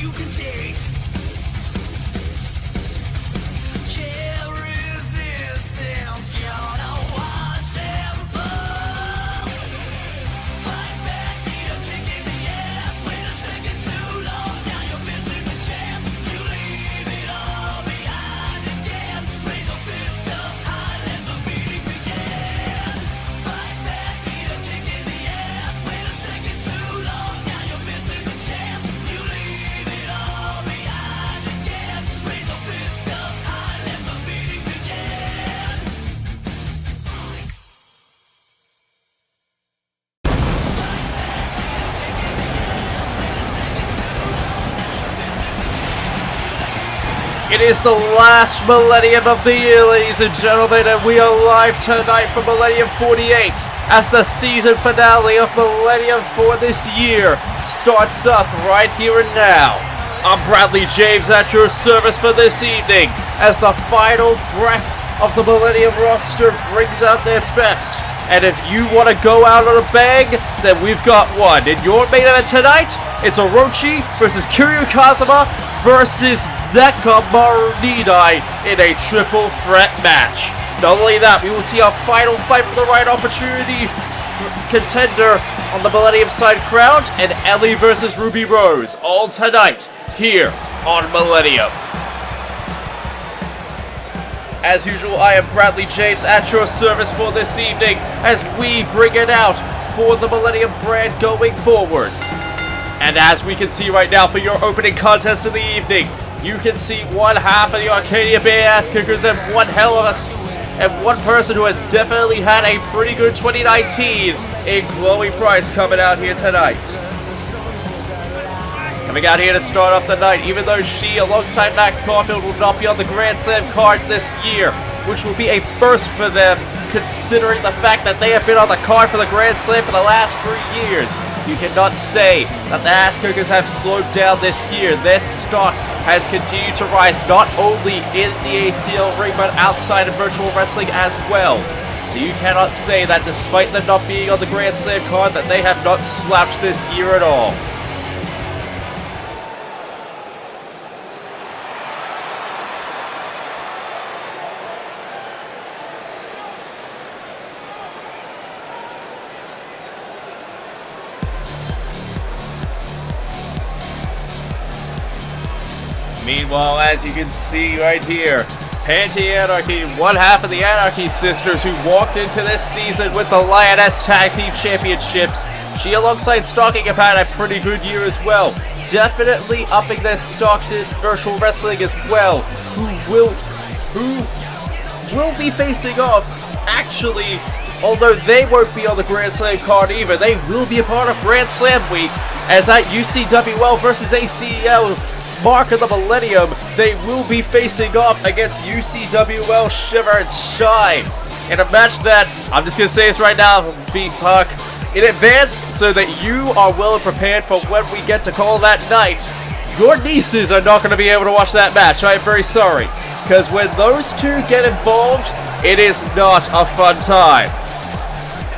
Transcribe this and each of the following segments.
you can take. Can't resistance, gonna watch them fall. Fight back, need a kick in the ass. Wait a second too long, now you're missing the chance. You leave it all behind again. Raise your fist up high, let the beating begin. Fight back, need a kick in the ass. Wait a second too long, now you're missing the chance. You leave it all behind again. Raise your fist up high, let the beating begin. It is the last Millennium of the year, ladies and gentlemen, and we are live tonight for Millennium 48 as the season finale of Millennium for this year starts up right here and now. I'm Bradley James at your service for this evening as the final breath of the Millennium roster brings out their best. And if you want to go out on a bang, then we've got one. In your main event tonight, it's Orochi versus Kiryu Kazuma versus Nekomaru Nidai in a triple threat match. Not only that, we will see our final fight for the right opportunity contender on the Millennium side crowned, and Ellie versus Ruby Rose, all tonight here on Millennium. As usual, I am Bradley James at your service for this evening as we bring it out for the Millennium brand going forward. And as we can see right now for your opening contest of the evening, you can see one half of the Arcadia Bay Ass Kickers and one hell of and one person who has definitely had a pretty good 2019 in Chloe Price coming out here tonight. Coming out here to start off the night, even though she, alongside Max Caulfield, will not be on the Grand Slam card this year, which will be a first for them, considering the fact that they have been on the card for the Grand Slam for the last 3 years. You cannot say that the Ass Kickers have slowed down this year. Their stock has continued to rise, not only in the ACL ring, but outside of virtual wrestling as well. So you cannot say that despite them not being on the Grand Slam card, that they have not slouched this year at all. Meanwhile, as you can see right here, Anti-Anarchy, one half of the Anarchy Sisters who walked into this season with the Lioness Tag Team Championships. She, alongside Stalking, have had a pretty good year as well. Definitely upping their stocks in virtual wrestling as well. Who will be facing off, actually, although they won't be on the Grand Slam card either, they will be a part of Grand Slam Week, as at UCWL versus ACL mark of the Millennium, they will be facing off against UCWL Shiver and Shine in a match that, I'm just going to say this right now, beat Puck in advance so that you are well prepared for when we get to call that night. Your nieces are not going to be able to watch that match. I am very sorry, because when those two get involved, it is not a fun time.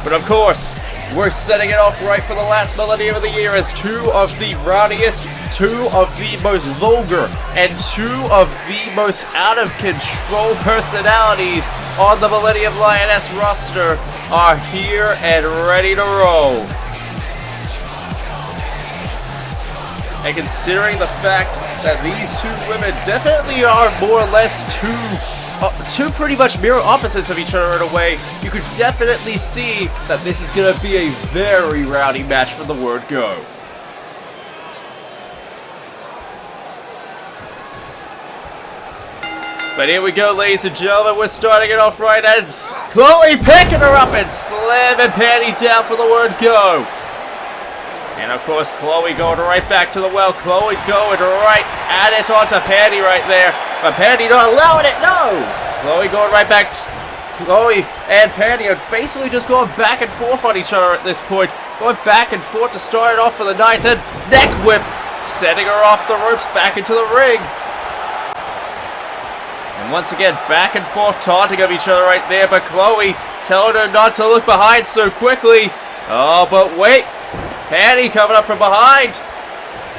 But of course, we're setting it off right for the last Millennium of the year as two of the rowdiest, two of the most vulgar, and two of the most out-of-control personalities on the Millennium Lioness roster are here and ready to roll. And considering the fact that these two women definitely are more or less two pretty much mirror opposites of each other in a way, you could definitely see that this is going to be a very rowdy match from the word go. But here we go, ladies and gentlemen, we're starting it off right as Chloe picking her up and slamming Patty down for the word go. And of course, Chloe going right back to the well. Chloe going right at it onto Patty right there. But Patty not allowing it, no! Chloe going right back. Chloe and Patty are basically just going back and forth on each other at this point. Going back and forth to start it off for the night. And neck whip, setting her off the ropes back into the ring. And once again, back and forth taunting of each other right there. But Chloe telling her not to look behind so quickly. Oh, but wait. Patty coming up from behind.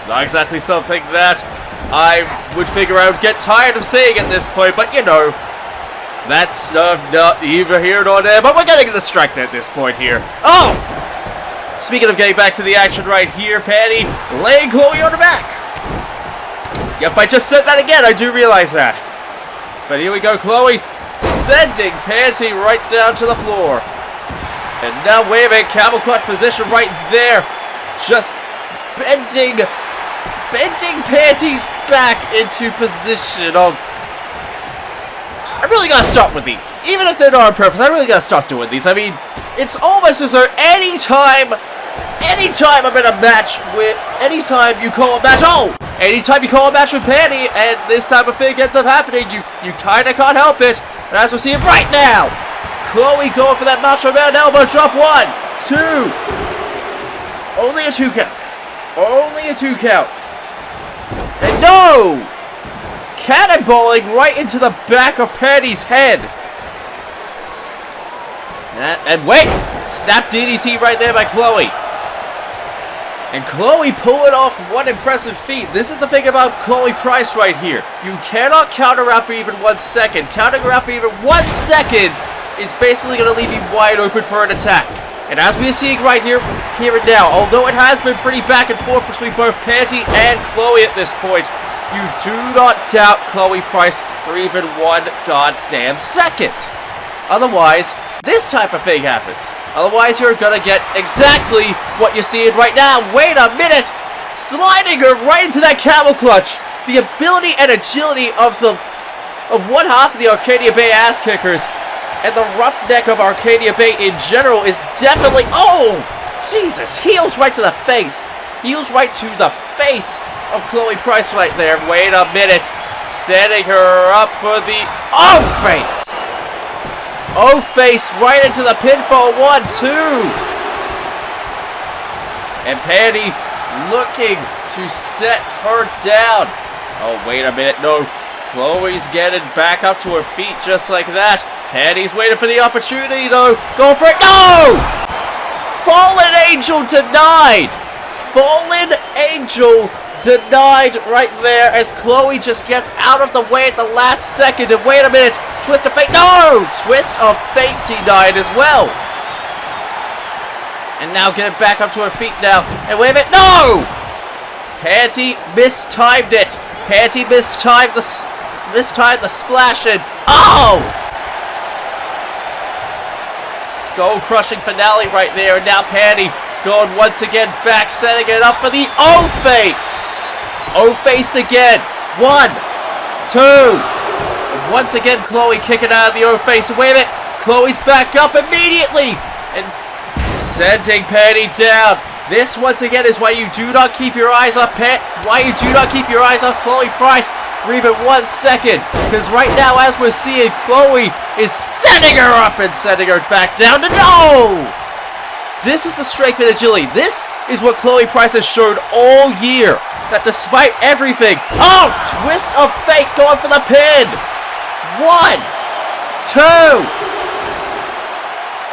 Not exactly something that I would figure I would get tired of saying at this point, but you know, that's not either here nor there, but we're getting distracted at this point here. Oh! Speaking of getting back to the action right here, Patty laying Chloe on the back. Yep, I just said that again, I do realize that. But here we go, Chloe sending Patty right down to the floor. And now, wait a minute, camel clutch position right there. Just bending Patty's back into position. I really gotta stop with these. Even if they're not on purpose, I really gotta stop doing these. I mean, it's almost as though anytime I'm in a match with, anytime you call a match with Patty, and this type of thing ends up happening, you kinda can't help it. And as we're seeing right now, Chloe going for that Macho Man elbow drop. 1, 2. Only a 2 count. Only a 2 count. And no! Cannonballing right into the back of Patty's head. And wait! Snap DDT right there by Chloe. And Chloe pulling off one impressive feat. This is the thing about Chloe Price right here. You cannot counter out for even 1 second. Countering out for even 1 second is basically going to leave you wide open for an attack. And as we are seeing right here and now, although it has been pretty back and forth between both Patty and Chloe at this point, you do not doubt Chloe Price for even 1 goddamn second. Otherwise, this type of thing happens. Otherwise, you're gonna get exactly what you're seeing right now. Wait a minute! Sliding her right into that camel clutch. The ability and agility of one half of the Arcadia Bay ass kickers and the roughneck of Arcadia Bay in general is definitely... Oh! Jesus! Heels right to the face. Heels right to the face of Chloe Price right there. Wait a minute. Setting her up for the O-face. O-face right into the pinfall. 1, 2. And Patty looking to set her down. Oh, wait a minute. No. Chloe's getting back up to her feet just like that. Patty's waiting for the opportunity, though. Going for it. No! Fallen Angel denied. Fallen Angel denied right there as Chloe just gets out of the way at the last second. And wait a minute. Twist of Fate. No! Twist of Fate denied as well. And now getting back up to her feet now. And wait a minute. No! Patty mistimed it. Patty mistimed the splash and... Oh! Skull-crushing finale right there. And now Patty going once again back, setting it up for the O-face. O-face again. 1, 2. And once again, Chloe kicking out of the O-face. Wait a minute. Chloe's back up immediately. And sending Patty down. This, once again, is why you do not keep your eyes off Chloe Price for even 1 second. Because right now, as we're seeing, Chloe is setting her up and setting her back down. No! This is the strength and agility. This is what Chloe Price has shown all year. That despite everything... Oh! Twist of Fate going for the pin. 1, 2.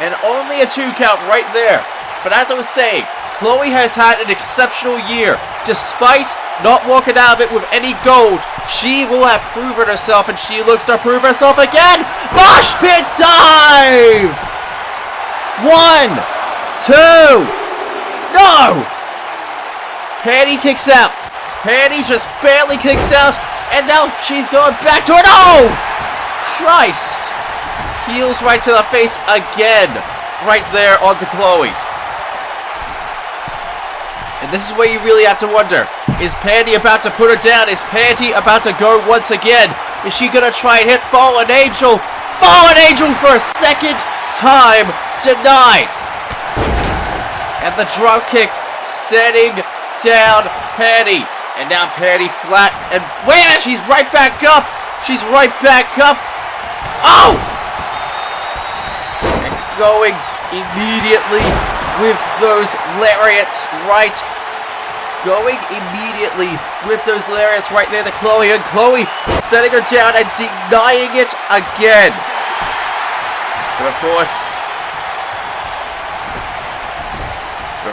And only a 2 count right there. But as I was saying, Chloe has had an exceptional year. Despite not walking out of it with any gold, she will have proven herself, and she looks to prove herself again. Mosh pit dive! 1, 2. No! Patty kicks out. Patty just barely kicks out, and now she's going back to it. Oh! Christ! Heels right to the face again. Right there onto Chloe. And this is where you really have to wonder. Is Patty about to put her down? Is Patty about to go once again? Is she going to try and hit Fallen Angel? Fallen Angel for a second time denied. And the drop kick setting down Patty. And now Patty flat. And wait a minute, she's right back up. She's right back up. Oh! And going immediately with those lariats right. Going immediately with those lariats right there to Chloe. And Chloe setting her down and denying it again. But of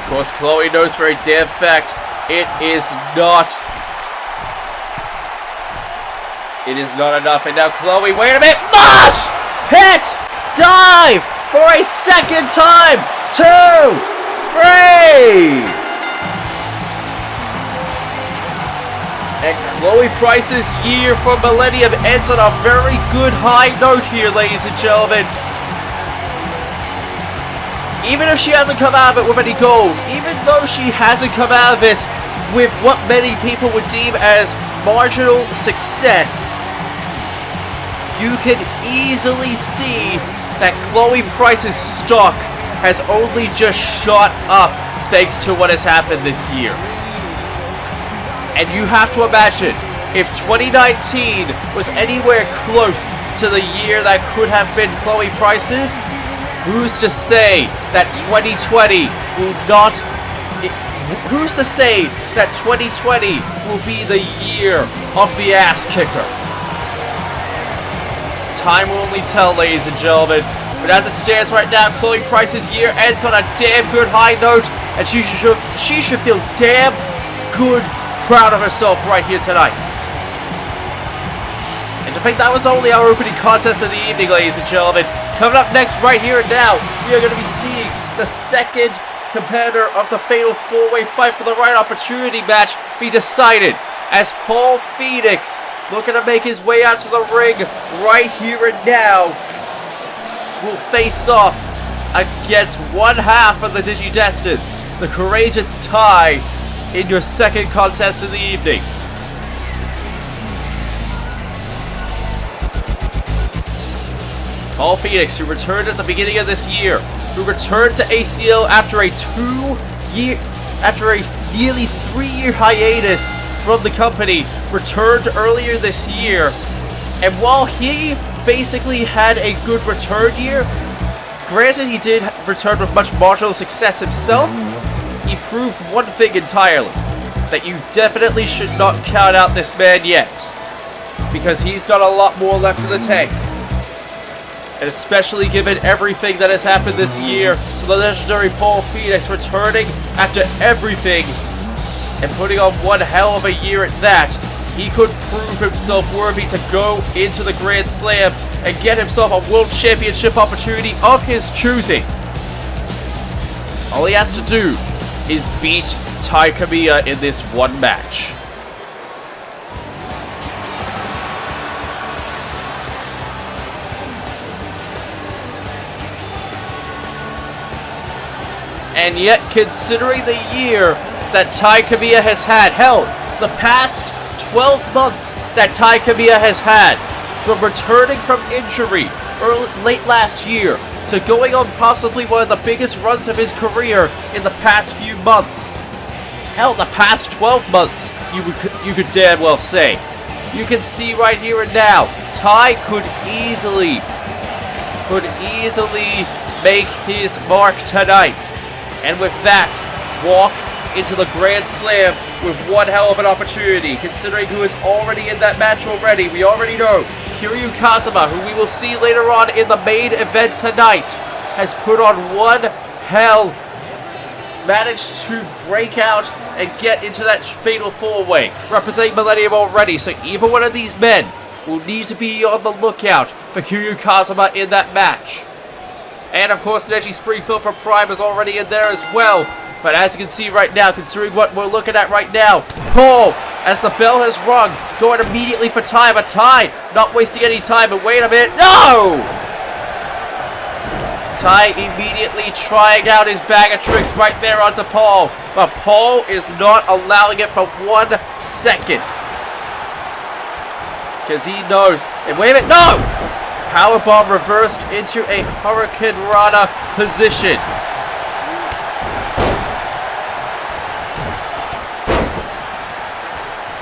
course, Chloe knows for a damn fact It is not. It is not enough. And now Chloe, wait a minute. Mosh! Hit! Dive! For a second time! 2, 3! And Chloe Price's year for Millennium ends on a very good high note here, ladies and gentlemen. Even if she hasn't come out of it with any gold, even though she hasn't come out of it with what many people would deem as marginal success, you can easily see that Chloe Price's stock has only just shot up thanks to what has happened this year. And you have to imagine, if 2019 was anywhere close to the year that could have been Chloe Price's, who's to say that 2020 will not... Who's to say that 2020 will be the year of the ass kicker? Time will only tell, ladies and gentlemen. But as it stands right now, Chloe Price's year ends on a damn good high note, and she should feel damn good, proud of herself right here tonight. And to think that was only our opening contest of the evening, ladies and gentlemen. Coming up next, right here and now, we are going to be seeing the second competitor of the Fatal 4-Way Fight for the Right Opportunity match be decided, as Paul Phoenix, looking to make his way out to the ring right here and now, will face off against one half of the Digidestined, the courageous Tai, in your second contest of the evening. Paul Phoenix, who returned at the beginning of this year, who returned to ACL after a nearly 3-year hiatus from the company, returned earlier this year. And while he basically had a good return year, granted he did return with much marginal success himself, he proved one thing entirely, that you definitely should not count out this man yet, because he's got a lot more left in the tank. And especially given everything that has happened this year, the legendary Paul Phoenix returning after everything and putting on one hell of a year at that, he could prove himself worthy to go into the Grand Slam and get himself a World Championship opportunity of his choosing. All he has to do is beat Tai Kamiya in this one match. And yet, considering the year that Tai Kamiya has had, hell, the past 12 months that Tai Kamiya has had, from returning from injury late last year to going on possibly one of the biggest runs of his career in the past few months. Hell, the past 12 months, you could damn well say. You can see right here and now, Tai could easily make his mark tonight. And with that, walk into the Grand Slam with one hell of an opportunity, considering who is already in that match already. We already know Kiryu Kazuma, who we will see later on in the main event tonight, has put on one hell, managed to break out and get into that Fatal 4-Way, representing Millennium already. So either one of these men will need to be on the lookout for Kiryu Kazuma in that match. And of course, Neji Springfield from Prime is already in there as well. But as you can see right now, considering what we're looking at right now, Paul, as the bell has rung, going immediately for Tai, but Tai not wasting any time. But wait a minute, no! Tai immediately trying out his bag of tricks right there onto Paul. But Paul is not allowing it for 1 second. Because he knows. And wait a minute, no! Powerbomb reversed into a Hurricane Rana position.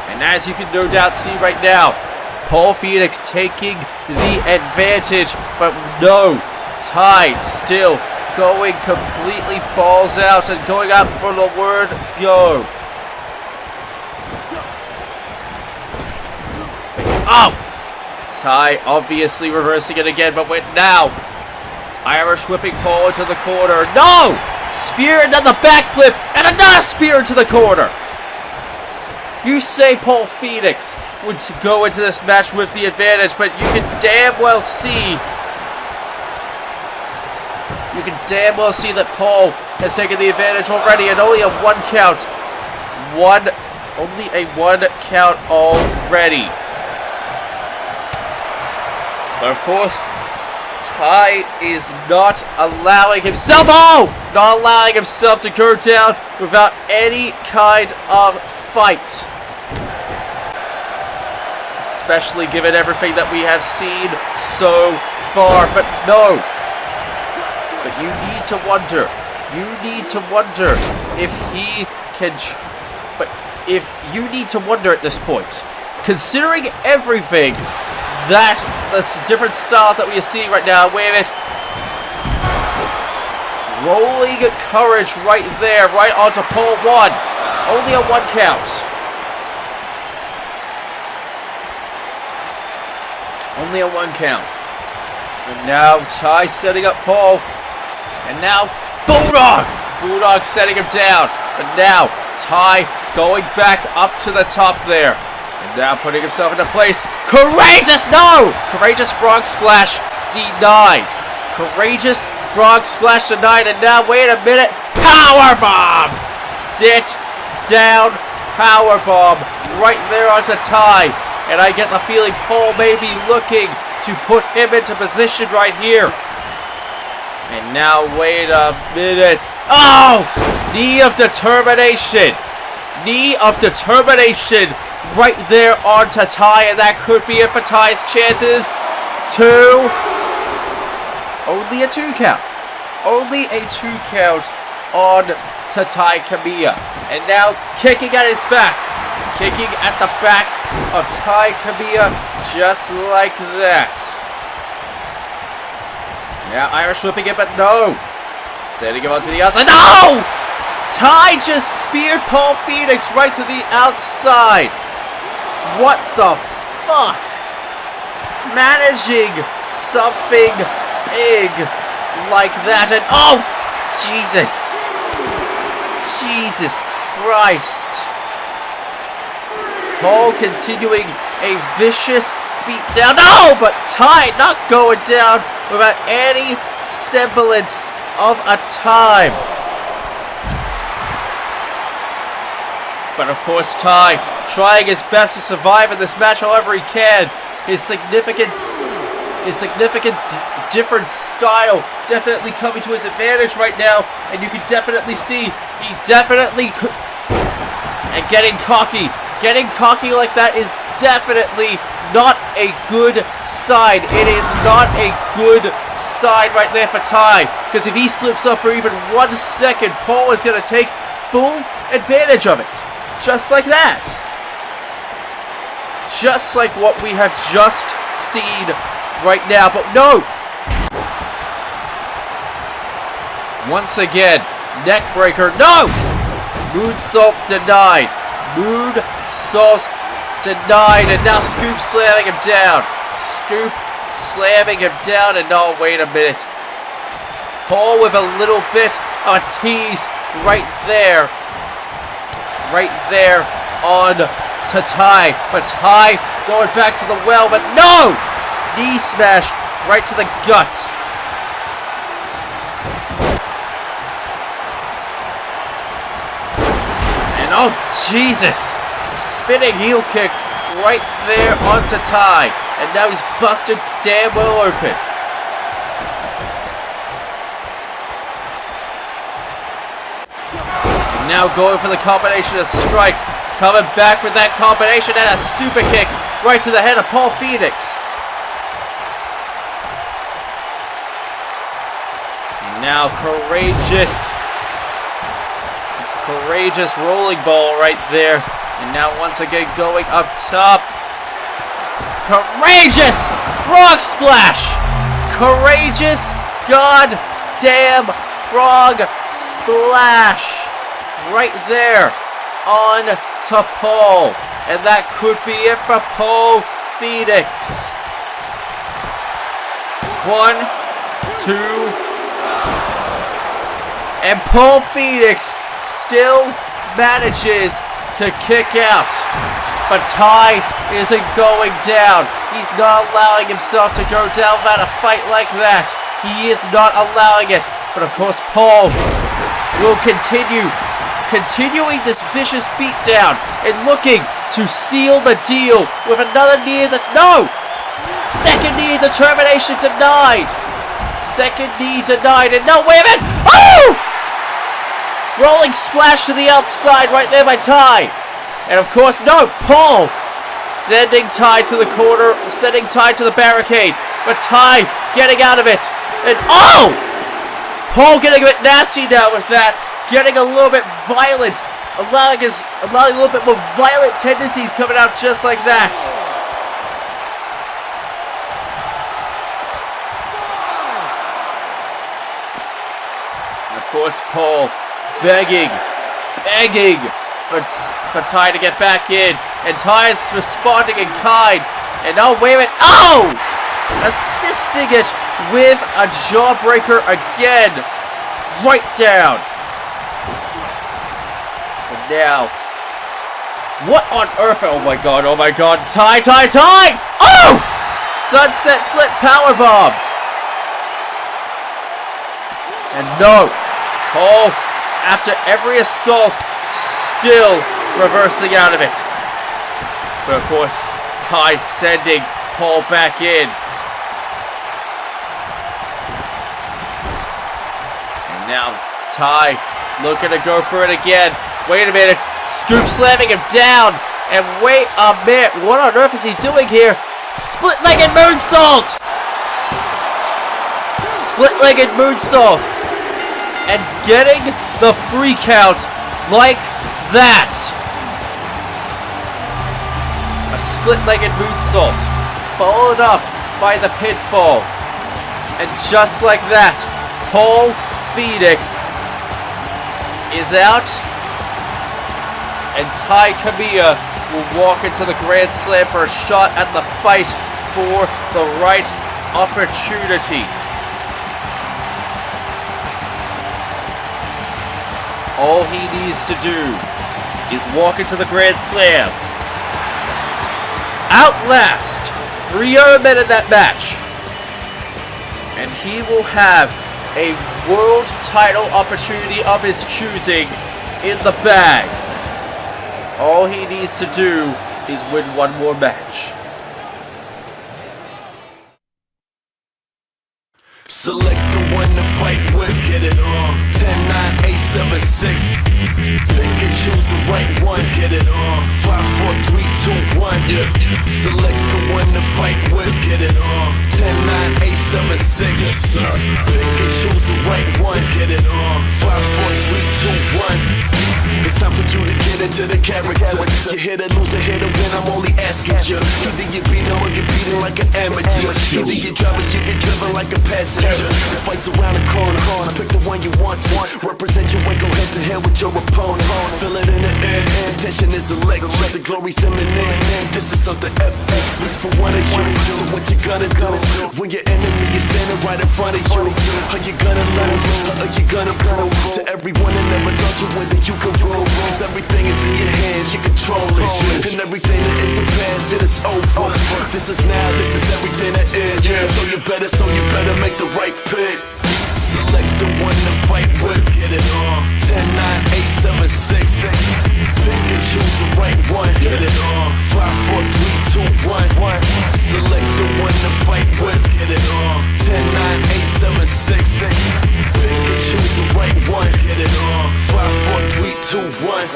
And as you can no doubt see right now, Paul Phoenix taking the advantage, but no, Tai still going completely balls out and going up for the word go. Oh! Tai obviously reversing it again, but wait now. Irish whipping Paul into the corner. No! Spear, another backflip, and another spear into the corner. You say Paul Phoenix would go into this match with the advantage, but you can damn well see... You can damn well see that Paul has taken the advantage already, and only a 1 count. Only a 1 count already. But of course, Tai is not allowing himself, not allowing himself to go down without any kind of fight. Especially given everything that we have seen so far, but no. But you need to wonder if he can, if you need to wonder at this point, considering everything that the different styles that we are seeing right now. Wait a minute. Rolling courage right there, right onto pole 1. Only a 1 count. Only a 1 count. And now Tai setting up Paul. And now Bulldog. Bulldog setting him down. And now Tai going back up to the top there. And now putting himself into place. Courageous! No! Courageous frog splash denied. Courageous frog splash denied. And now, wait a minute. Power bomb! Sit down. Power bomb right there onto Tai. And I get the feeling Paul may be looking to put him into position right here. And now, wait a minute. Oh! Knee of determination. Knee of determination right there onto Tai. And that could be it for Tai's chances. 2. Only a 2 count. Only a 2 count on to Tai Kamiya. And now kicking at his back. Kicking at the back of Tai Kamiya just like that. Now Irish whipping it, but no. Setting him onto the outside. No! Tai just speared Paul Phoenix right to the outside. What the fuck? Managing something big like that, and oh! Jesus. Jesus Christ. Paul continuing a vicious beatdown. No! But Tai not going down without any semblance of a time. But of course, Tai trying his best to survive in this match however he can. His significant different style definitely coming to his advantage right now, and you can definitely see he definitely could. And getting cocky like that is definitely not a good sign. It is not a good sign right there for Tai, because if he slips up for even 1 second, Paul is going to take full advantage of it. Just like that. Just like what we have just seen right now. But no! Once again, neck breaker. No! Moonsault denied. Moonsault denied. And now Scoop slamming him down. Scoop slamming him down. And oh, wait a minute. Paul with a little bit of a tease right there. Right there on to Tai. But Tai going back to the well. But no! Knee smash right to the gut. And oh, Jesus. Spinning heel kick right there onto Tai. And now he's busted damn well open. And now going for the combination of strikes. Coming back with that combination and a super kick right to the head of Paul Phoenix. And now courageous rolling ball right there. And now once again going up top. Courageous frog splash. Courageous goddamn frog splash. Right there on to Paul. And that could be it for Paul Phoenix. 1, 2. And Paul Phoenix still manages to kick out. But Tai isn't going down. He's not allowing himself to go down without a fight like that. He is not allowing it. But of course, Paul will continuing this vicious beatdown and looking to seal the deal with another knee. No! Second knee determination denied. Second knee denied. And no, wait a minute! Oh! Rolling splash to the outside right there by Tai. And of course, no, Paul sending Tai to the corner, sending Tai to the barricade. But Tai getting out of it. And oh! Paul getting a bit nasty now with that. Getting a little bit violent. Allowing a little bit more violent tendencies coming out just like that. And of course, Paul begging for Tai to get back in. And Tai is responding in kind. And oh, wait a minute. Oh! Assisting it with a jawbreaker again. Right down. And now, what on earth? Oh my god, oh my god. Tai! Oh! Sunset flip powerbomb. And no. Paul, after every assault, still reversing out of it. But of course, Tai sending Paul back in. And now Tai looking to go for it again. Wait a minute. Scoop slamming him down. And wait a minute. What on earth is he doing here? Split-legged moonsault. Split-legged moonsault. And getting the free count like that. A split-legged moonsault, followed up by the pinfall. And just like that, Paul Phoenix is out. And Tai Kamiya will walk into the Grand Slam for a shot at the fight for the right opportunity. All he needs to do is walk into the Grand Slam, outlast 3 other men in that match, and he will have a world title opportunity of his choosing in the bag. All he needs to do is win one more match. Select the one to fight with, get it on. 10, 9, 8, 7, 6. Pick and choose the right one, get it on. 5, 4, 3, 2, 1. Yeah. Select the one to fight with, get it on. 10, 9, 8, 7, 6. Yes, sir. Pick and choose the right one, get it on. 5, 4, 3, 2, 1. It's time for you to get into the character. You hit or lose or hit or win, I'm only asking you. Either you beat him or you beat him like an amateur. Either you drive or you get driven like a passenger. The fight's around the corner, so pick the one you want to. Represent your way, go head to head with your opponent. Feel it in the air, tension is electric. The glory's imminent, this is something epic. Least for one of you, so what you gonna do? When your enemy is standing right in front of you, are you gonna lose or are you gonna prove to everyone that never thought you win that you can rule? Cause everything is in your hands, you control it. And everything that is the past, it is over. This is now, this is everything that is. So you better make the right pick. Select the one to fight with, get it on. 10, 9, 8, 7, 6. Pick and choose the right one, get it on. 5, 4, 3, 2, 1. Select the one to fight with, get it on. 10, 9, 8, 7, 6. Pick and choose the right one, get it on. 5, 4, 3, 2, 1.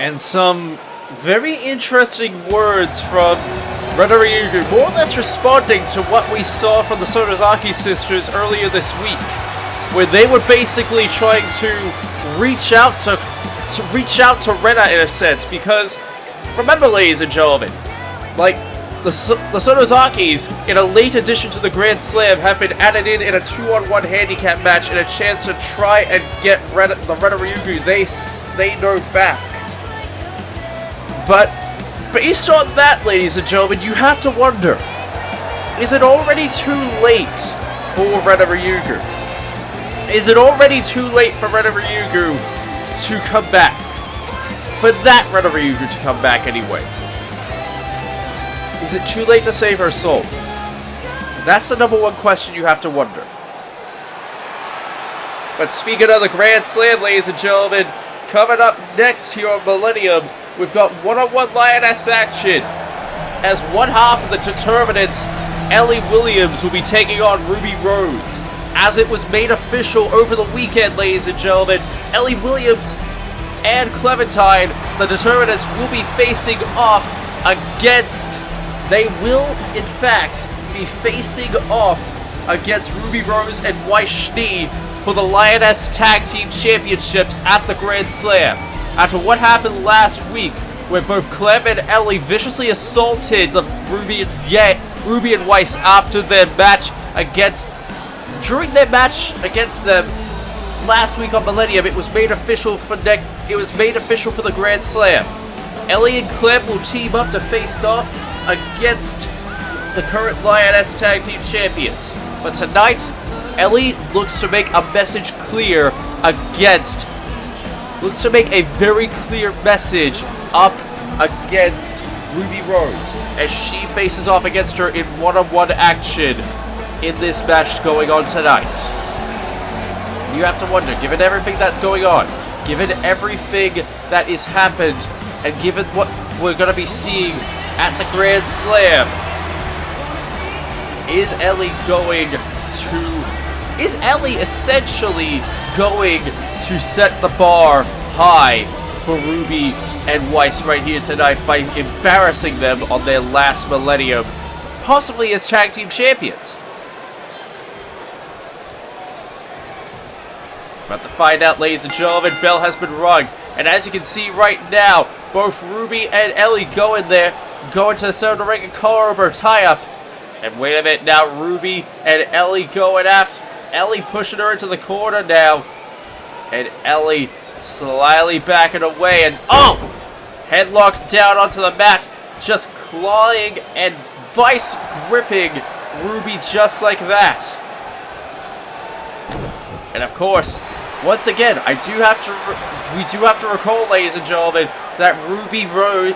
And some very interesting words from Rena Ryugu, more or less responding to what we saw from the Sonozaki sisters earlier this week, where they were basically trying to reach out to Rena in a sense, because remember, ladies and gentlemen, like the Sonozakis in a late addition to the Grand Slam have been added in a 2-on-1 handicap match in a chance to try and get the Rena Ryugu they know back. But based on that, ladies and gentlemen, you have to wonder, is it already too late for Rena Ryugu? Is it already too late for Rena Ryugu to come back? For that Rena Ryugu to come back anyway? Is it too late to save her soul? That's the number one question you have to wonder. But speaking of the Grand Slam, ladies and gentlemen, coming up next here on Millennium, we've got one-on-one Lioness Action, as one half of the determinants, Ellie Williams, will be taking on Ruby Rose. As it was made official over the weekend, ladies and gentlemen, Ellie Williams and Clementine, the determinants, will be facing off against... They will, in fact, be facing off against Ruby Rose and Weiss Schnee for the Lioness Tag Team Championships at the Grand Slam. After what happened last week, where both Clem and Ellie viciously assaulted the Ruby and Weiss after their match during their match against them last week on Millennium, it was made official for the Grand Slam. Ellie and Clem will team up to face off against the current Lioness Tag Team Champions. But tonight, Ellie looks to make a very clear message up against Ruby Rose as she faces off against her in one-on-one action in this match going on tonight. You have to wonder, given everything that's going on, given everything that has happened, and given what we're going to be seeing at the Grand Slam, is Ellie essentially going to set the bar high for Ruby and Weiss right here tonight by embarrassing them on their last Millennium, possibly as tag team champions? About to find out, ladies and gentlemen. Bell has been rung, and as you can see right now, both Ruby and Ellie go to the center of the ring and call over a tie-up. And wait a minute now, Ruby and Ellie going after Ellie, pushing her into the corner now, and Ellie slyly backing away, and headlock down onto the mat, just clawing and vice gripping Ruby just like that. And of course, once again, we do have to recall, ladies and gentlemen, that Ruby Rose,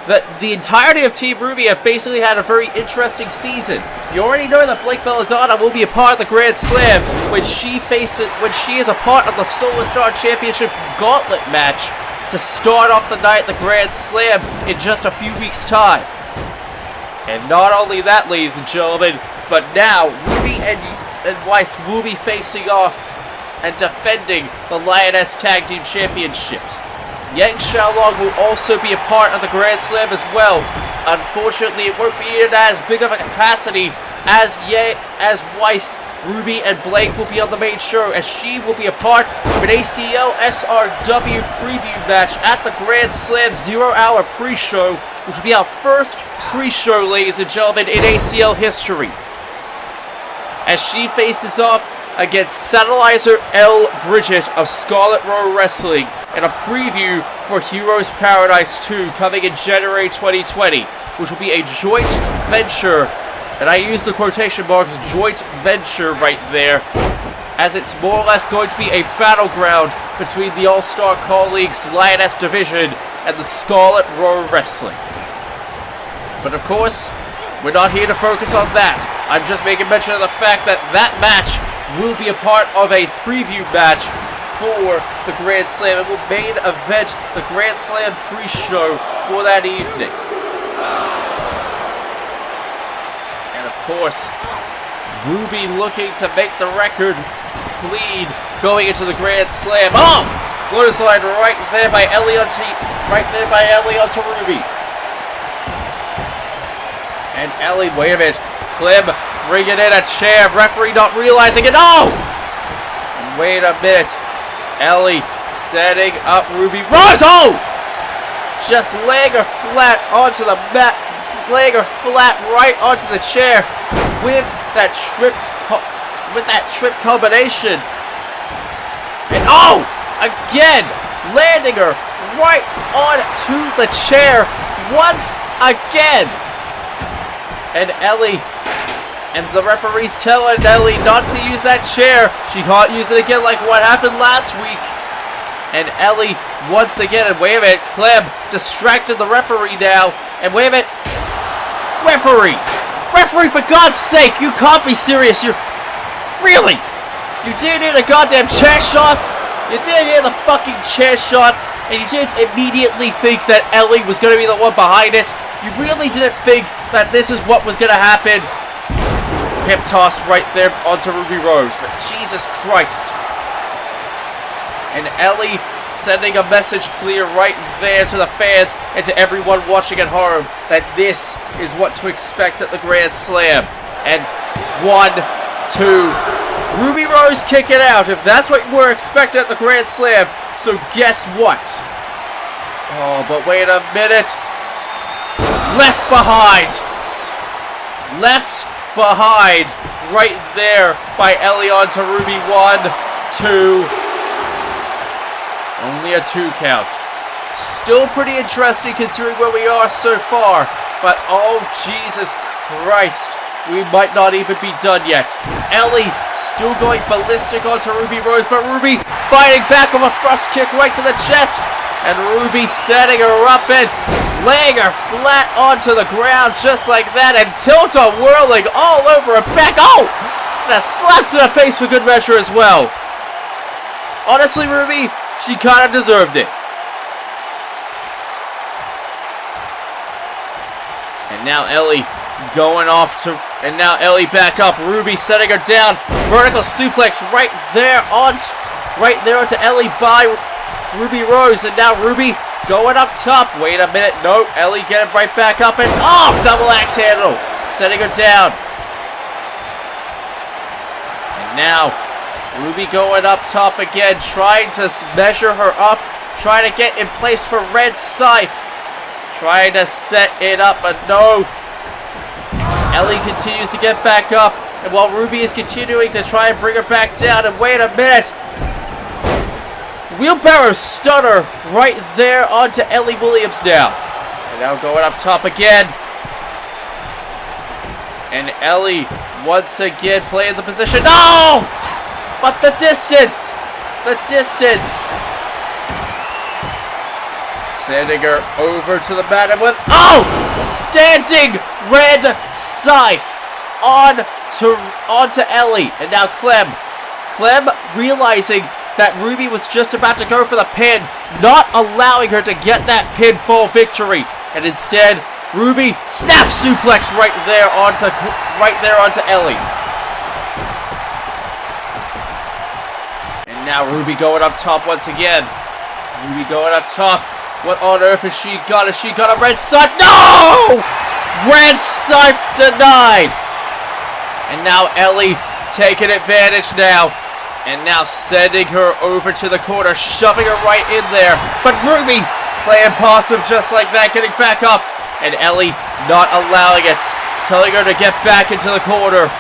that the entirety of Team Ruby have basically had a very interesting season. You already know that Blake Belladonna will be a part of the Grand Slam when she is a part of the Solar Star Championship Gauntlet match to start off the night at the Grand Slam in just a few weeks' time. And not only that, ladies and gentlemen, but now Ruby and Weiss will be facing off and defending the Lioness Tag Team Championships. Yang Xiaolong will also be a part of the Grand Slam as well. Unfortunately, it won't be in as big of a capacity as Weiss, Ruby, and Blake will be on the main show, as she will be a part of an ACL SRW preview match at the Grand Slam 0-hour pre-show, which will be our first pre-show, ladies and gentlemen, in ACL history, as she faces off against Satellizer L. Bridget of Scarlet Row Wrestling in a preview for Heroes Paradise 2 coming in January 2020, which will be a joint venture, and I use the quotation marks joint venture right there, as it's more or less going to be a battleground between the All-Star Colleagues Lioness Division and the Scarlet Row Wrestling. But of course, we're not here to focus on that. I'm just making mention of the fact that that match will be a part of a preview match for the Grand Slam. It will main event the Grand Slam pre-show for that evening. And of course, Ruby looking to make the record clean going into the Grand Slam. Clothesline right there by Ellie onto Ruby. And Ellie, wait a minute. Clem bringing in a chair. Referee not realizing it. Oh! Wait a minute. Ellie setting up Ruby Rose. Oh! Just laying her flat onto the mat. Laying her flat right onto the chair with that trip combination. And oh! Again! Landing her right onto the chair once again. And Ellie, and the referee's telling Ellie not to use that chair. She can't use it again like what happened last week. And Ellie, once again, and wait a minute, Clem distracted the referee now. And wait a minute, referee, for God's sake, you can't be serious. Really? You didn't hear the goddamn chair shots? You didn't hear the fucking chair shots? And you didn't immediately think that Ellie was going to be the one behind it? You really didn't think that this is what was going to happen? Hip toss right there onto Ruby Rose, but Jesus Christ. And Ellie sending a message clear right there to the fans and to everyone watching at home that this is what to expect at the Grand Slam. And 1, 2, Ruby Rose kicking out, if that's what we're expecting at the Grand Slam. So guess what? Oh, but wait a minute. Left behind right there by Ellie onto Ruby. 1, 2. Only a 2 count. Still pretty interesting considering where we are so far. But oh Jesus Christ, we might not even be done yet. Ellie still going ballistic onto Ruby Rose, but Ruby fighting back with a thrust kick right to the chest. And Ruby setting her up and laying her flat onto the ground just like that, and tilt-a whirling all over her back. Oh! And a slap to the face for good measure as well. Honestly, Ruby, she kind of deserved it. And now Ellie going off to, and now Ellie back up. Ruby setting her down. Vertical suplex right there onto Ellie by Ruby Rose, and now Ruby going up top. Wait a minute. No, Ellie getting right back up, and oh, double axe handle. Setting her down. And now Ruby going up top again, trying to measure her up, trying to get in place for Red Scythe. Trying to set it up, but no. Ellie continues to get back up, and while Ruby is continuing to try and bring her back down, and wait a minute. Wheelbarrow stunner right there onto Ellie Williams now. And now going up top again. And Ellie once again playing the position. No! But the distance! The distance! Sending her over to the mat, and what's... Oh! Standing Red Scythe onto Ellie. And now Clem realizing that Ruby was just about to go for the pin, not allowing her to get that pinfall victory, and instead Ruby snap suplex right there onto Ellie. And now Ruby going up top once again. Ruby going up top. What on earth has she got? Has she got a Red Scythe? No! Red Scythe denied. And now Ellie taking advantage now. And now sending her over to the corner, shoving her right in there. But Ruby playing possum just like that, getting back up. And Ellie not allowing it, telling her to get back into the corner.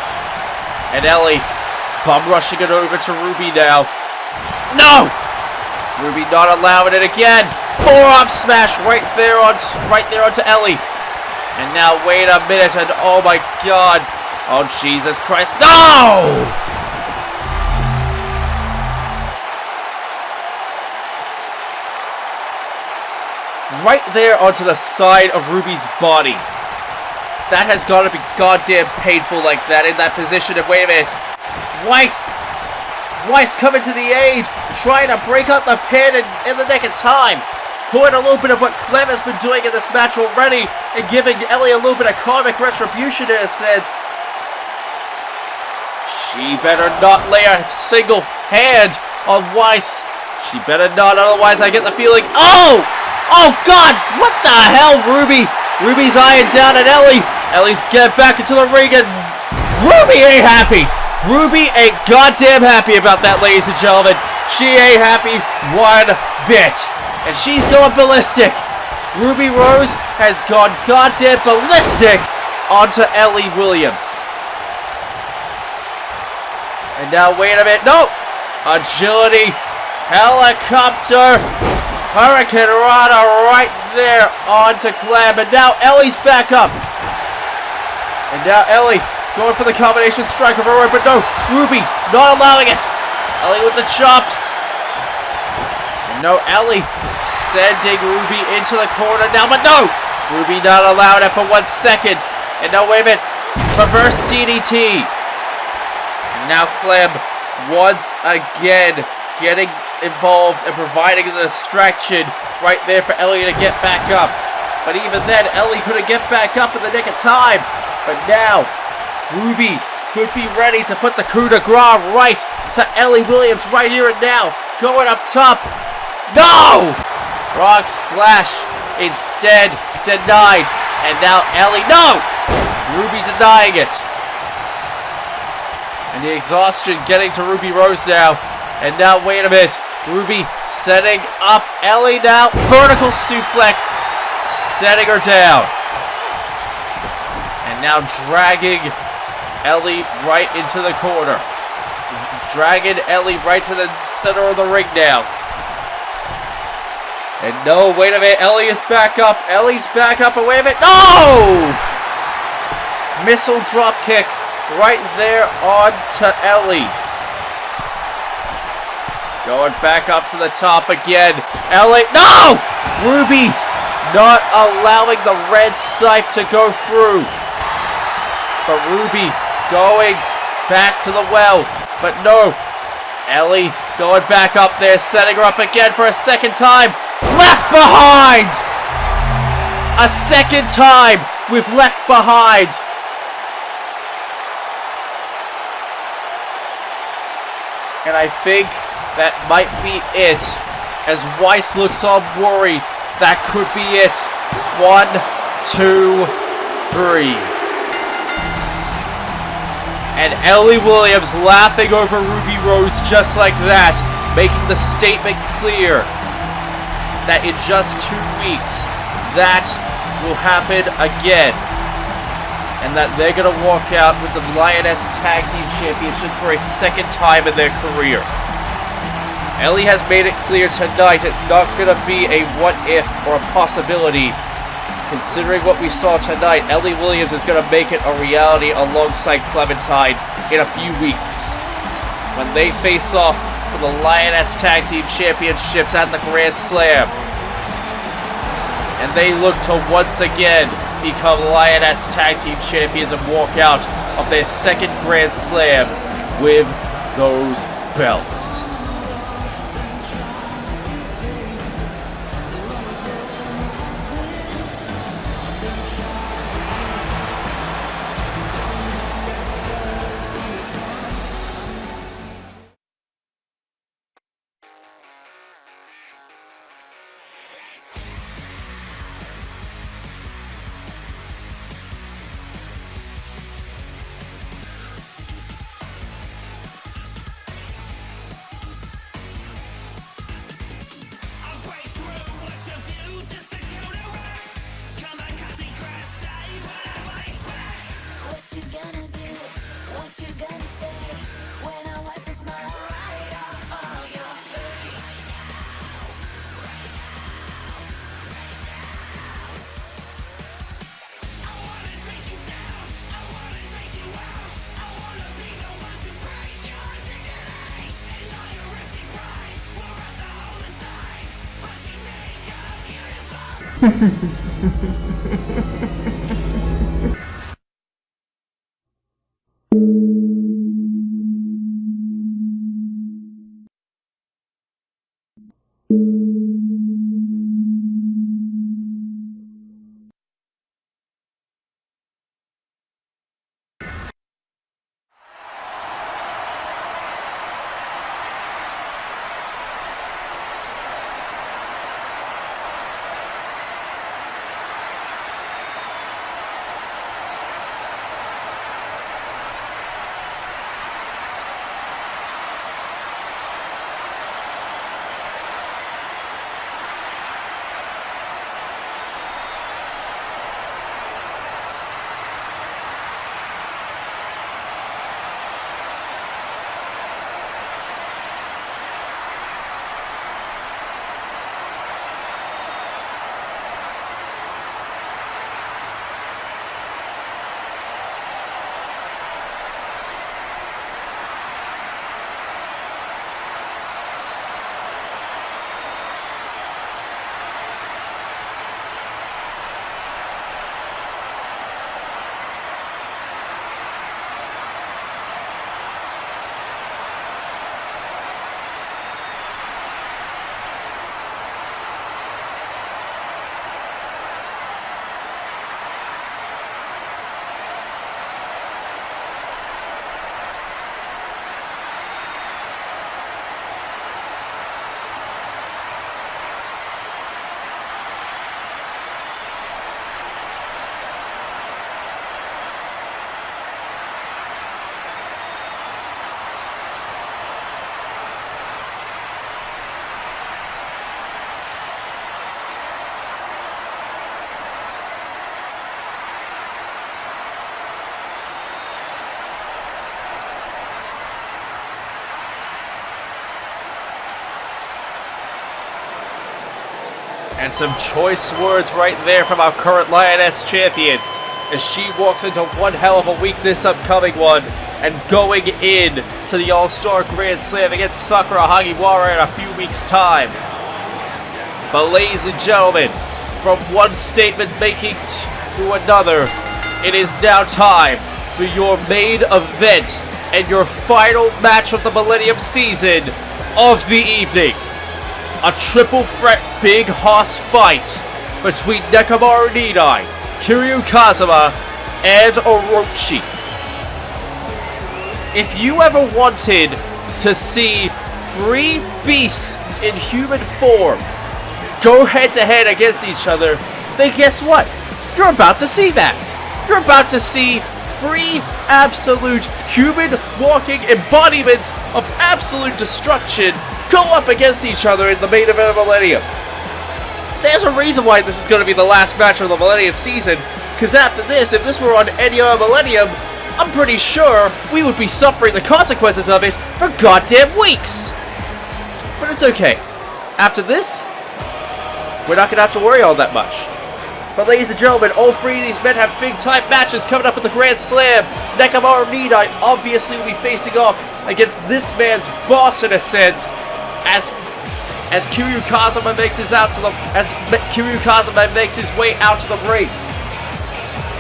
And Ellie bum rushing it over to Ruby now. No! Ruby not allowing it again. Forearm smash right there onto Ellie. And now wait a minute, and oh my God. Oh Jesus Christ. No! Right there onto the side of Ruby's body. That has got to be goddamn painful like that in that position. And wait a minute. Weiss coming to the aid, trying to break up the pin in the nick of time. Pulling a little bit of what Clem has been doing in this match already, and giving Ellie a little bit of karmic retribution in a sense. She better not lay a single hand on Weiss. She better not, otherwise I get the feeling. Oh! Oh God! What the hell, Ruby? Ruby's eyeing down at Ellie. Ellie's getting back into the ring and Ruby ain't happy. Ruby ain't goddamn happy about that, ladies and gentlemen. She ain't happy one bit. And she's going ballistic. Ruby Rose has gone goddamn ballistic onto Ellie Williams. And now, wait a minute. No! Agility. Helicopter. Hurricane Rana right there onto Clam. And now Ellie's back up. And now Ellie going for the combination strike of her right, but no. Ruby not allowing it. Ellie with the chops. And no, Ellie sending Ruby into the corner now, but no. Ruby not allowing it for 1 second. And now, wait a minute. Reverse DDT. And now Clem once again getting involved and providing the distraction right there for Ellie to get back up. But even then, Ellie couldn't get back up in the nick of time. But now, Ruby could be ready to put the coup de grace right to Ellie Williams right here and now. Going up top. No! Rock splash. Instead, denied. And now Ellie, no! Ruby denying it. And the exhaustion getting to Ruby Rose now. And now, wait a minute. Ruby setting up Ellie now. Vertical suplex. Setting her down. And now dragging Ellie right into the corner. Dragging Ellie right to the center of the ring now. And no, wait a minute. Ellie is back up. Ellie's back up. And wait a minute. No! Missile drop kick right there onto Ellie. Going back up to the top again. Ellie, no! Ruby not allowing the red scythe to go through. But Ruby going back to the well. But no. Ellie going back up there, setting her up again for a second time. Left behind! A second time with left behind. And I think that might be it. As Weiss looks on worried, that could be it. 1, 2, 3. And Ellie Williams laughing over Ruby Rose just like that, making the statement clear that in just 2 weeks, that will happen again. And that they're going to walk out with the Lioness Tag Team Championships for a second time in their career. Ellie has made it clear tonight it's not going to be a what if or a possibility. Considering what we saw tonight, Ellie Williams is going to make it a reality alongside Clementine in a few weeks, when they face off for the Lioness Tag Team Championships at the Grand Slam. And they look to once again become Lioness Tag Team Champions and walk out of their second Grand Slam with those belts. And some choice words right there from our current Lioness champion, as she walks into one hell of a week this upcoming one, and going in to the All-Star Grand Slam against Sakura Hagiwara in a few weeks' time. But ladies and gentlemen, from one statement making to another, it is now time for your main event and your final match of the Millennium season of the evening. A triple threat big hoss fight between Nekomaru Nidai, Kiryu Kazuma, and Orochi. If you ever wanted to see three beasts in human form go head to head against each other, then guess what? You're about to see that. You're about to see three absolute human walking embodiments of absolute destruction go up against each other in the main event of Millennium. There's a reason why this is going to be the last match of the Millennium season, because after this, if this were on any other Millennium, I'm pretty sure we would be suffering the consequences of it for goddamn weeks. But it's okay. After this, we're not going to have to worry all that much. But ladies and gentlemen, all three of these men have big time matches coming up at the Grand Slam. Nekomaru Nidai obviously will be facing off against this man's boss in a sense, as Kiryu Kazuma makes his way out to the ring.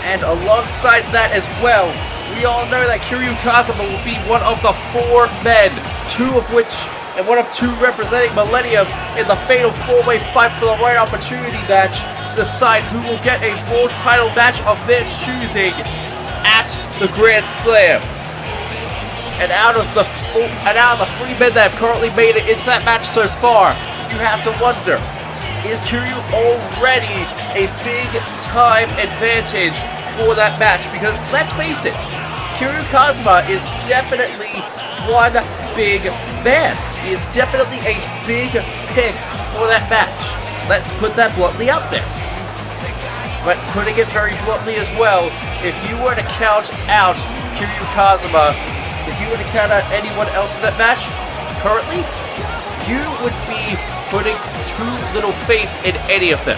And alongside that as well, we all know that Kiryu Kazuma will be one of the four men, one of two representing Millennium in the fatal four-way fight for the right opportunity match to decide who will get a world title match of their choosing at the Grand Slam. And out of the three men that have currently made it into that match so far, you have to wonder, is Kiryu already a big time advantage for that match? Because let's face it, Kiryu Kazuma is definitely one big man. He is definitely a big pick for that match. Let's put that bluntly out there. But putting it very bluntly as well, if you were to count out Kiryu Kazuma, if you were to count out anyone else in that match, currently, you would be putting too little faith in any of them.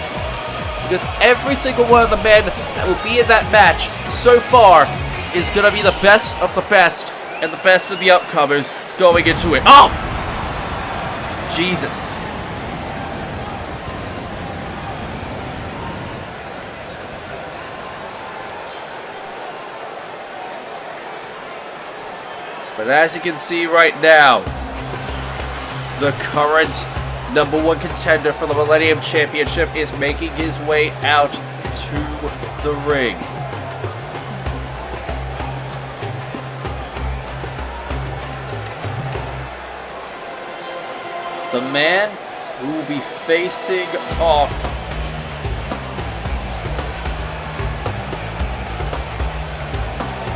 Because every single one of the men that will be in that match so far is going to be the best of the best and the best of the upcomers going into it. Oh! Jesus. But as you can see right now, the current #1 contender for the Millennium Championship is making his way out to the ring. The man who will be facing off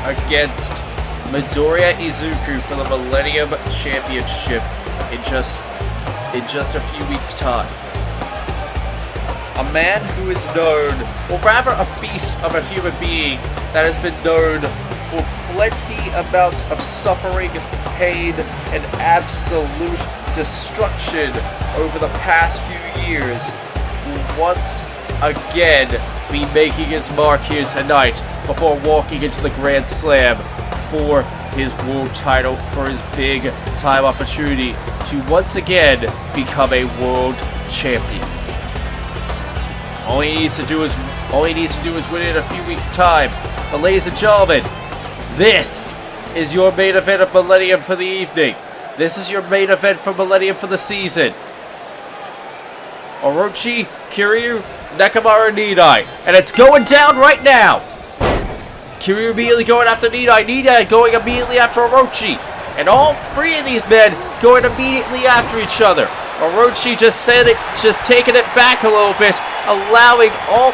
against Midoriya Izuku for the Millennium Championship in just a few weeks' time. A man who is known, or rather a beast of a human being that has been known for plenty amounts of suffering, pain, and absolute destruction over the past few years, will once again be making his mark here tonight before walking into the Grand Slam for his world title, for his big time opportunity to once again become a world champion. All he needs to do is win it in a few weeks' time. But ladies and gentlemen, this is your main event of Millennium for the evening. This is your main event for Millennium for the season. Orochi, Kiryu, Nekomaru Nidai, and it's going down right now. Kiryu immediately going after Nidai, Nidai going immediately after Orochi, and all three of these men going immediately after each other. Orochi just taking it back a little bit, allowing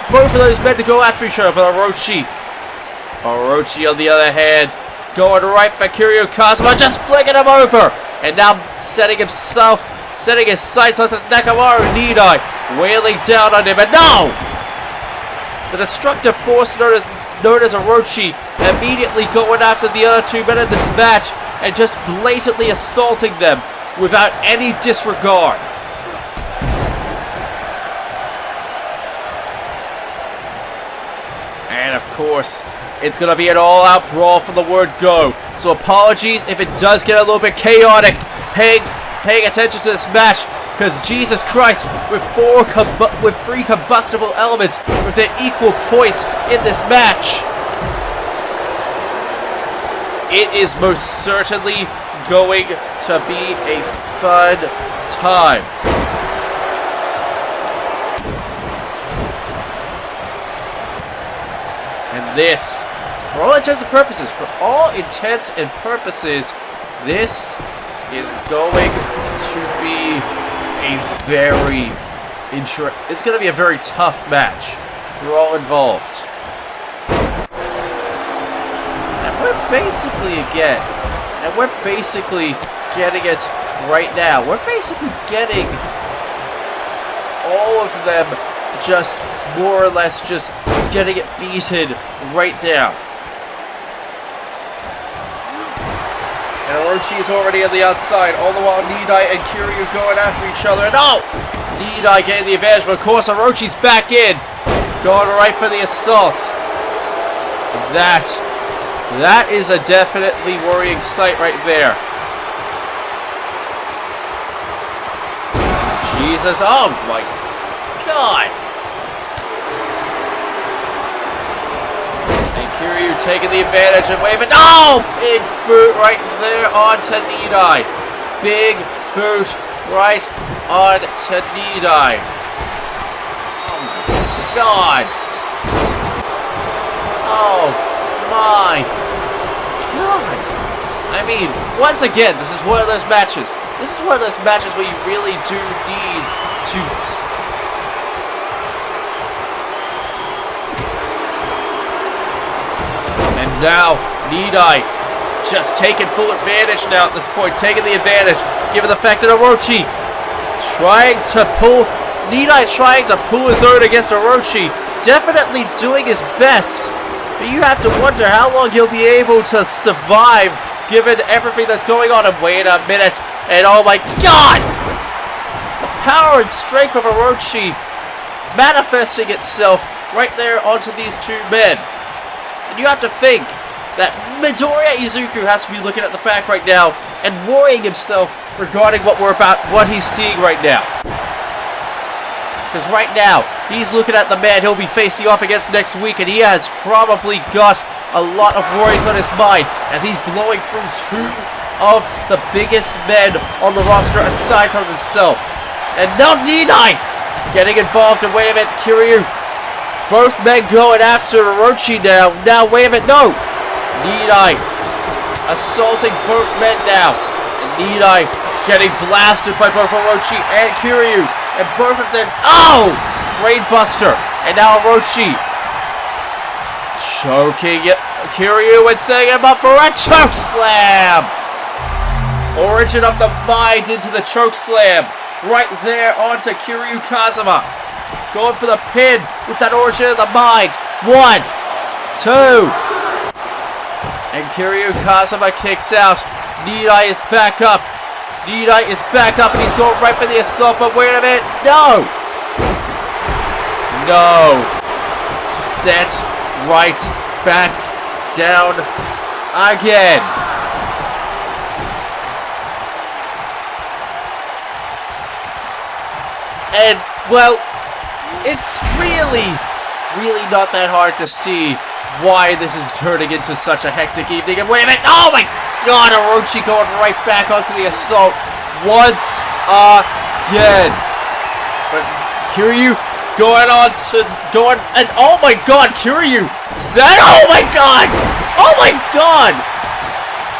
both of those men to go after each other. But Orochi on the other hand, going right for Kiryu Kazuma, just flicking him over, and now setting his sights onto Nekomaru Nidai, wailing down on him, and no! The destructive force known as Orochi immediately going after the other two men in this match and just blatantly assaulting them without any disregard. course, it's going to be an all-out brawl from the word go. So apologies if it does get a little bit chaotic. Paying attention to this match, because Jesus Christ, with three combustible elements with their equal points in this match, it is most certainly going to be a fun time. And this, for all intents and purposes, this is going to be a very it's going to be a very tough match. You're all involved. And we're basically getting it right now. We're basically getting all of them just more or less just getting it beaten right down. And Orochi is already on the outside, all the while Nidai and Kiryu going after each other. And oh! Nidai getting the advantage, but of course Orochi's back in. Going right for the assault. That is a definitely worrying sight right there. Jesus, oh my God! Kiryu taking the advantage and waving. Oh! Big boot right there onto Nidai. Big boot right onto Nidai. Oh my God. Oh my God. I mean, once again, this is one of those matches. This is one of those matches where you really do need to... And now, Nidai just taking full advantage now at this point, taking the advantage, given the fact that Orochi Nidai trying to pull his own against Orochi, definitely doing his best, but you have to wonder how long he'll be able to survive given everything that's going on. And wait a minute, and oh my God! The power and strength of Orochi manifesting itself right there onto these two men. And you have to think that Midoriya Izuku has to be looking at the back right now and worrying himself regarding what he's seeing right now. Because right now, he's looking at the man he'll be facing off against next week, and he has probably got a lot of worries on his mind as he's blowing through two of the biggest men on the roster aside from himself. And now Nidai getting involved, and wait a minute, Kiryu. Both men going after Orochi now. Now, wait a minute, no! Nidai assaulting both men now. And Nidai getting blasted by both Orochi and Kiryu. And both of them, oh! Brainbuster. And now Orochi choking Kiryu and setting him up for a choke slam. Origin of the mind into the choke slam. Right there onto Kiryu Kazuma. Going for the pin with that origin of the mind. 1, 2. And Kiryu Kazuma kicks out. Nidai is back up. Nidai is back up and he's going right for the assault. But wait a minute. No. No. Set right back down again. And, well, it's really not that hard to see why this is turning into such a hectic evening. And wait a minute, oh my God, Orochi going right back onto the assault once again. But Kiryu going, and oh my God, Kiryu said, oh my God,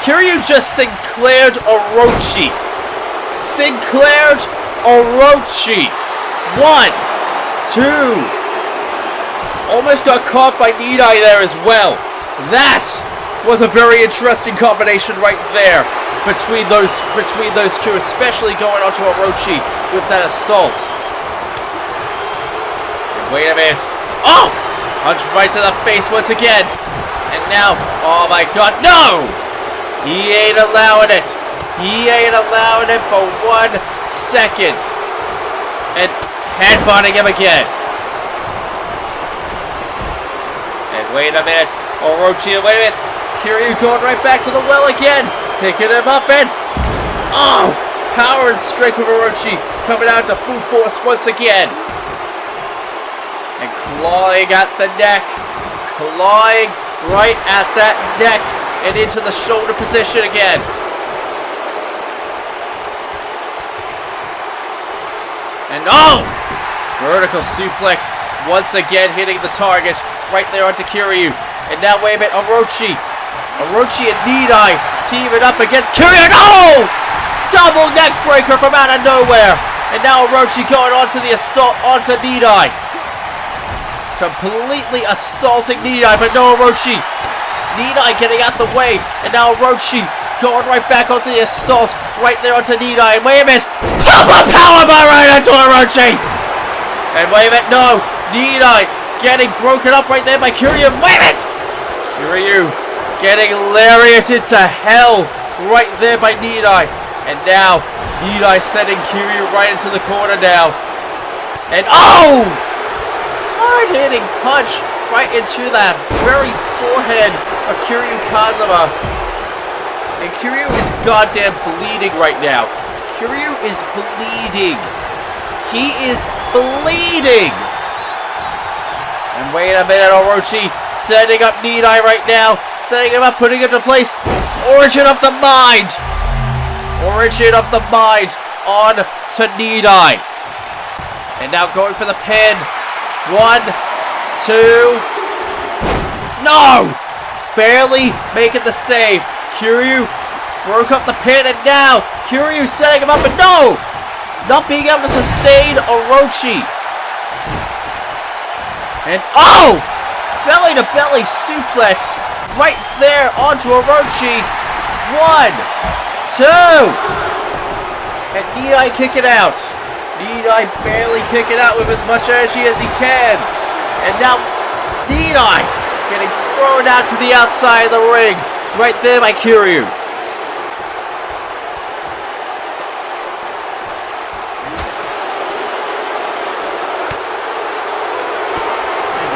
Kiryu just Sinclaired Orochi. Sinclaired Orochi. 1, 2. Almost got caught by Nidai there as well. That was a very interesting combination right there between those two, especially going onto Orochi with that assault. And wait a minute. Oh! Punch right to the face once again. And now, oh my God, no! He ain't allowing it. He ain't allowing it for 1 second. And headbutting him again. And wait a minute. Orochi, wait a minute. Kiryu going right back to the well again. Picking him up and... Oh! Power and strength of Orochi coming out to full force once again. And clawing at the neck. Clawing right at that neck. And into the shoulder position again. And oh! Vertical suplex once again hitting the target. Right there onto Kiryu. And now wait a minute, Orochi. Orochi and Nidai teaming up against Kiryu. And oh! Double neck breaker from out of nowhere. And now Orochi going onto the assault onto Nidai. Completely assaulting Nidai, but no Orochi. Nidai getting out the way. And now Orochi going right back onto the assault. Right there onto Nidai. And wait a minute. Pop-up powerbomb right onto Orochi. And wait a minute, no. Nidai getting broken up right there by Kiryu. Wait a minute. Kiryu getting lariated to hell right there by Nidai. And now Nidai sending Kiryu right into the corner now. And oh! Hard-hitting punch right into that very forehead of Kiryu Kazuma. And Kiryu is goddamn bleeding right now. Kiryu is bleeding. He is bleeding. And wait a minute, Orochi setting up Nidai right now. Setting him up, putting him to place. Origin of the mind. Origin of the mind on to Nidai. And now going for the pin. 1, 2. No! Barely making the save. Kiryu broke up the pin and now Kiryu setting him up and no! Not being able to sustain Orochi. And oh! Belly to belly suplex right there onto Orochi. 1, 2. And Nidai kick it out. Nidai barely kick it out with as much energy as he can. And now Nidai getting thrown out to the outside of the ring. Right there by Kiryu.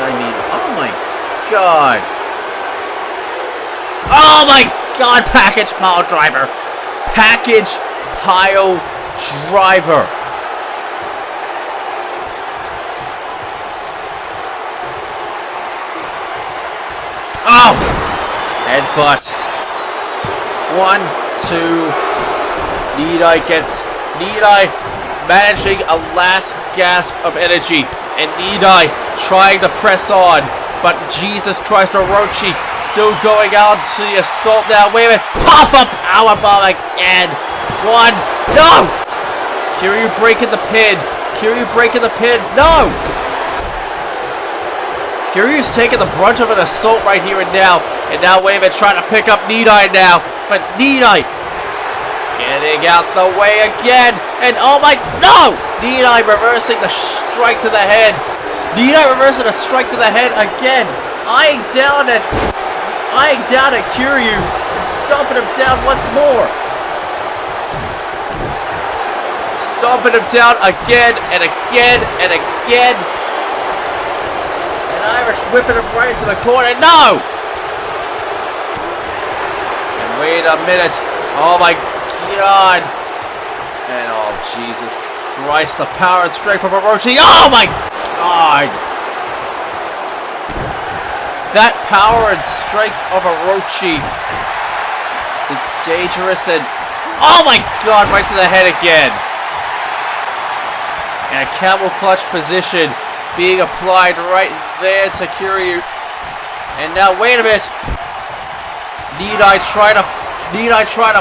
I mean, oh my god. Oh my god, package pile driver. Package pile driver. Oh! Headbutt. 1, 2. Nidai managing a last gasp of energy. And Nidai trying to press on. But Jesus Christ, Orochi still going out to the assault now. Wait a minute. Pop-up powerbomb again. 1. No! Kiryu breaking the pin. Kiryu breaking the pin. No! Kiryu's taking the brunt of an assault right here and now. And now wait a minute, trying to pick up Nidai now. But Nidai getting out the way again. And oh my, no! Nidai reversing the strike to the head. Nidai reversing a strike to the head again. Eyeing down at Kiryu and stomping him down once more. Stomping him down again and again and again. And Irish whipping him right into the corner. No! And wait a minute. Oh my god. And oh Jesus Christ, the power and strength of Orochi. Oh my god. That power and strength of Orochi. It's dangerous and oh my god, right to the head again. And a camel clutch position being applied right there to Kiryu. And now wait a minute. Nidai trying to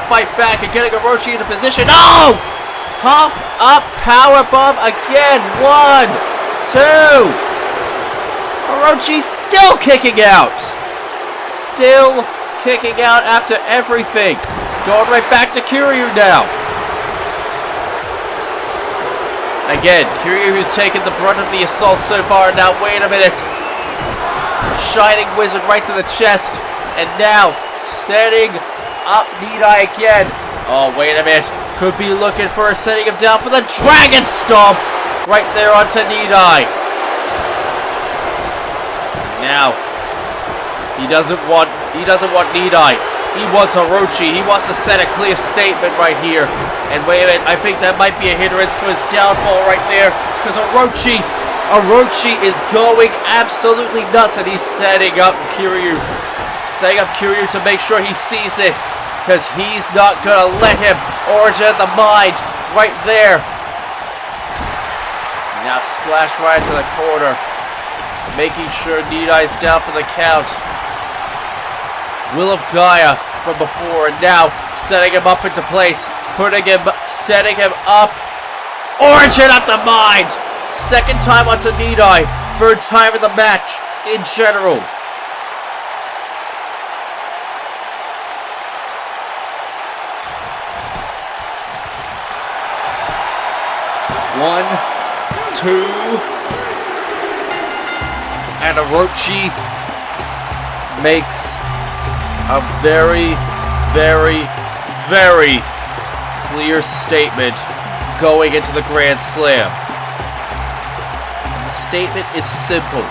fight back and getting Orochi into position. No! Pop up powerbomb again. 1, 2. Orochi still kicking out. Still kicking out after everything. Going right back to Kiryu now. Again, Kiryu who's taken the brunt of the assault so far. Now, wait a minute. Shining Wizard right to the chest. And now, setting up Nidai again. Oh, wait a minute. Could be looking for setting him down for the Dragon Stomp. Right there onto Nidai. Now, He doesn't want Nidai. He wants Orochi. He wants to send a clear statement right here. And wait a minute, I think that might be a hindrance to his downfall right there. Because Orochi is going absolutely nuts, and he's setting up Kiryu. Setting up Kiryu to make sure he sees this. Because he's not going to let him. Origin of the mind right there. Now splash right into the corner. Making sure Nidai's down for the count. Will of Gaia from before, and now setting him up into place, setting him up. Origin of the mind! Second time onto Nidai, third time in the match in general. One, two, and Orochi makes a very, very, very clear statement going into the Grand Slam. And the statement is simple.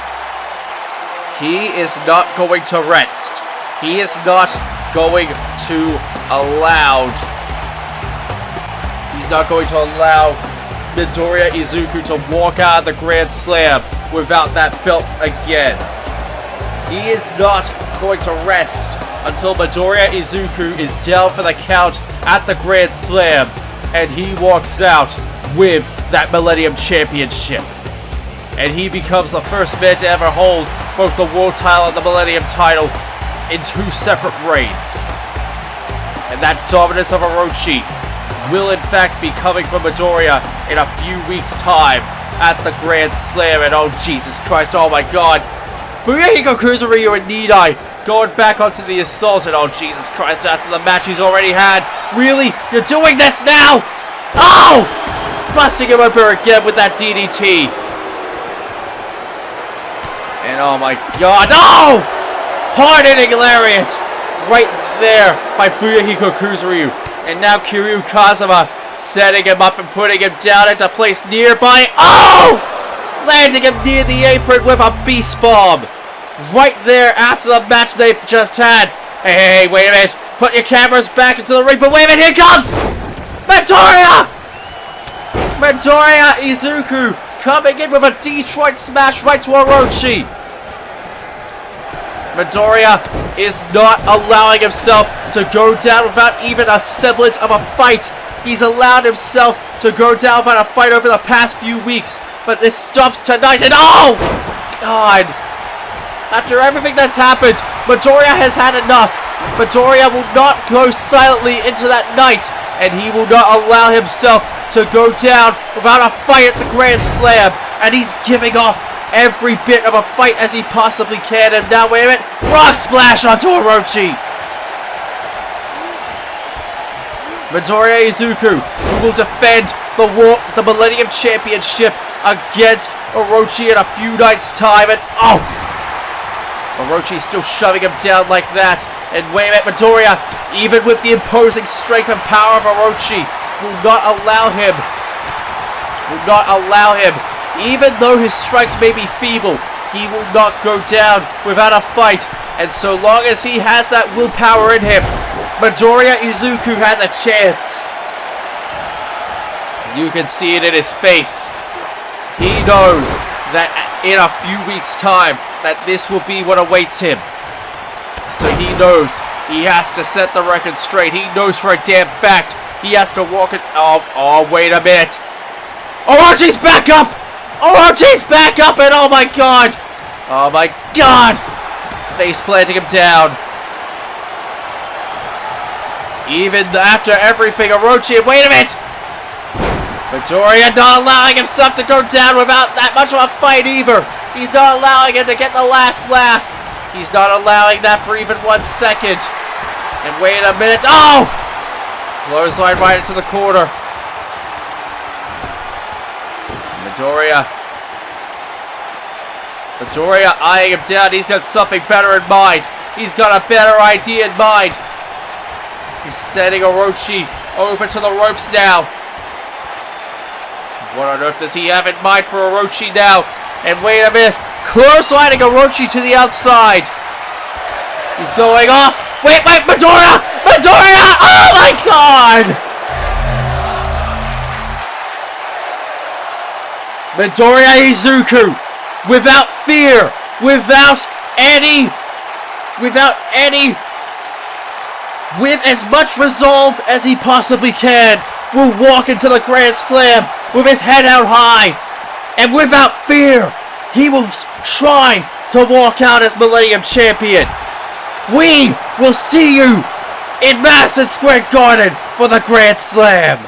He is not going to rest. He is not going to allow Midoriya Izuku to walk out of the Grand Slam without that belt again. He is not going to rest until Midoriya Izuku is down for the count at the Grand Slam, and he walks out with that Millennium Championship. And he becomes the first man to ever hold both the World title and the Millennium title in two separate reigns. And that dominance of Orochi will in fact be coming from Midoriya in a few weeks' time at the Grand Slam. And oh Jesus Christ, oh my god, Kiryu and Nidai going back onto the assault, and oh Jesus Christ, after the match he's already had. Really? You're doing this now? Oh! Busting him over again with that DDT. And oh my god, oh! Hard-hitting lariat right there by Fuyuhiko Kuzuryu. And now Kiryu Kazuma setting him up and putting him down into place nearby. Oh! Landing him near the apron with a beast bomb. Right there after the match they've just had. Hey, wait a minute. Put your cameras back into the ring. But wait a minute, here comes Midoriya! Midoriya Izuku coming in with a Detroit smash right to Orochi. Midoriya is not allowing himself to go down without even a semblance of a fight. He's allowed himself to go down without a fight over the past few weeks. But this stops tonight, and oh! God. After everything that's happened, Midoriya has had enough. Midoriya will not go silently into that night, and he will not allow himself to go down without a fight at the Grand Slam. And he's giving off every bit of a fight as he possibly can. And now, wait a minute, rock splash onto Orochi. Midoriya Izuku, who will defend the Millennium Championship against Orochi in a few nights' time. And oh! Orochi still shoving him down like that. And wait a minute, Midoriya, even with the imposing strength and power of Orochi, will not allow him. Even though his strikes may be feeble, he will not go down without a fight. And so long as he has that willpower in him, Midoriya Izuku has a chance. You can see it in his face. He knows that in a few weeks' time, that this will be what awaits him. So he knows he has to set the record straight. He knows for a damn fact he has to walk it. Oh, wait a minute. Orochi's back up! Orochi's back up, and oh my god! Oh my god! Face planting him down. Even after everything, Orochi, wait a minute! Midoriya not allowing himself to go down without that much of a fight either. He's not allowing him to get the last laugh. He's not allowing that for even 1 second. And wait a minute. Oh! Clothesline right into the corner. Midoriya eyeing him down. He's got something better in mind. He's got a better idea in mind. He's sending Orochi over to the ropes now. What on earth does he have in mind for Orochi now? And wait a minute. Clotheslining Orochi to the outside. He's going off. Wait, Midoriya! Midoriya! Oh my god! Midoriya Izuku, without fear, without with as much resolve as he possibly can, will walk into the Grand Slam with his head held high, and without fear, he will try to walk out as Millennium Champion. We will see you in Madison Square Garden for the Grand Slam.